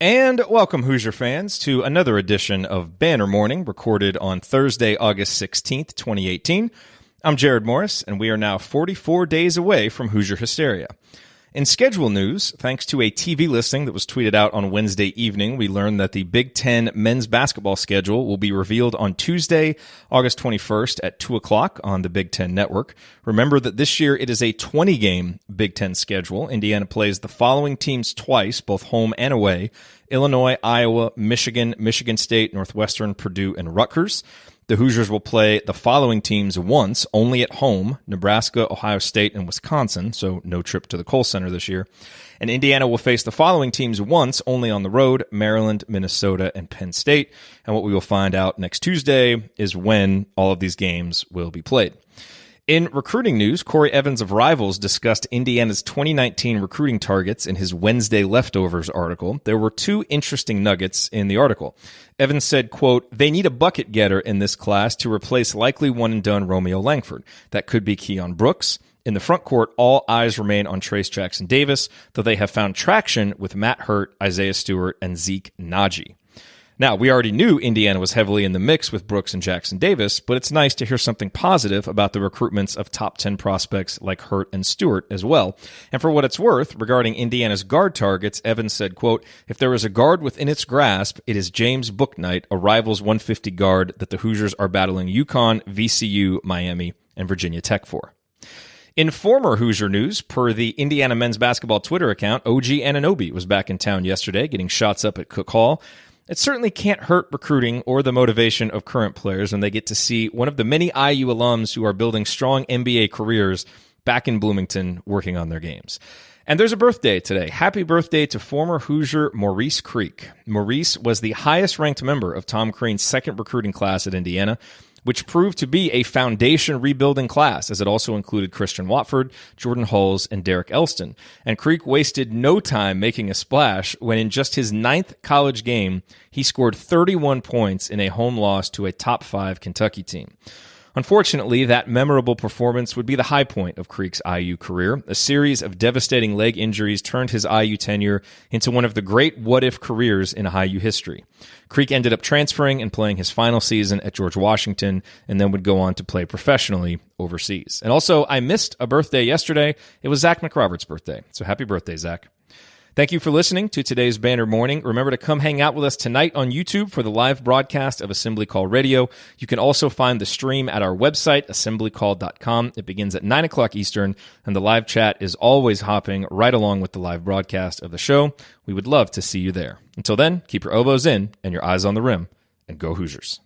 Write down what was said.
And welcome, Hoosier fans, to another edition of Banner Morning, recorded on Thursday, August 16th, 2018. I'm Jared Morris, and we are now 44 days away from Hoosier hysteria. In schedule news, thanks to a TV listing that was tweeted out on Wednesday evening, we learned that the Big Ten men's basketball schedule will be revealed on Tuesday, August 21st at 2 o'clock on the Big Ten Network. Remember that this year it is a 20-game Big Ten schedule. Indiana plays the following teams twice, both home and away: Illinois, Iowa, Michigan, Michigan State, Northwestern, Purdue, and Rutgers. The Hoosiers will play the following teams once, only at home: Nebraska, Ohio State, and Wisconsin, so no trip to the Kohl Center this year. And Indiana will face the following teams once, only on the road: Maryland, Minnesota, and Penn State. And what we will find out next Tuesday is when all of these games will be played. In recruiting news, Corey Evans of Rivals discussed Indiana's 2019 recruiting targets in his Wednesday Leftovers article. There were two interesting nuggets in the article. Evans said, quote, "They need a bucket getter in this class to replace likely one-and-done Romeo Langford. That could be Keon Brooks. In the front court, all eyes remain on Trace Jackson Davis, though they have found traction with Matt Hurt, Isaiah Stewart, and Zeke Naji." Now, we already knew Indiana was heavily in the mix with Brooks and Jackson Davis, but it's nice to hear something positive about the recruitments of top 10 prospects like Hurt and Stewart as well. And for what it's worth, regarding Indiana's guard targets, Evans said, quote, "If there is a guard within its grasp, it is James Bouknight, a Rivals 150 guard that the Hoosiers are battling UConn, VCU, Miami, and Virginia Tech for." In former Hoosier news, per the Indiana men's basketball Twitter account, OG Anunoby was back in town yesterday getting shots up at Cook Hall. It certainly can't hurt recruiting or the motivation of current players when they get to see one of the many IU alums who are building strong NBA careers back in Bloomington working on their games. And there's a birthday today. Happy birthday to former Hoosier Maurice Creek. Maurice was the highest-ranked member of Tom Crean's second recruiting class at Indiana, which proved to be a foundation rebuilding class, as it also included Christian Watford, Jordan Hulls, and Derek Elston. And Creek wasted no time making a splash when in just his 9th college game, he scored 31 points in a home loss to a top-5 Kentucky team. Unfortunately, that memorable performance would be the high point of Creek's IU career. A series of devastating leg injuries turned his IU tenure into one of the great what-if careers in IU history. Creek ended up transferring and playing his final season at George Washington, and then would go on to play professionally overseas. And also, I missed a birthday yesterday. It was Zach McRoberts' birthday. So happy birthday, Zach. Thank you for listening to today's Banner Morning. Remember to come hang out with us tonight on YouTube for the live broadcast of Assembly Call Radio. You can also find the stream at our website, assemblycall.com. It begins at 9 o'clock Eastern, and the live chat is always hopping right along with the live broadcast of the show. We would love to see you there. Until then, keep your elbows in and your eyes on the rim, and go Hoosiers.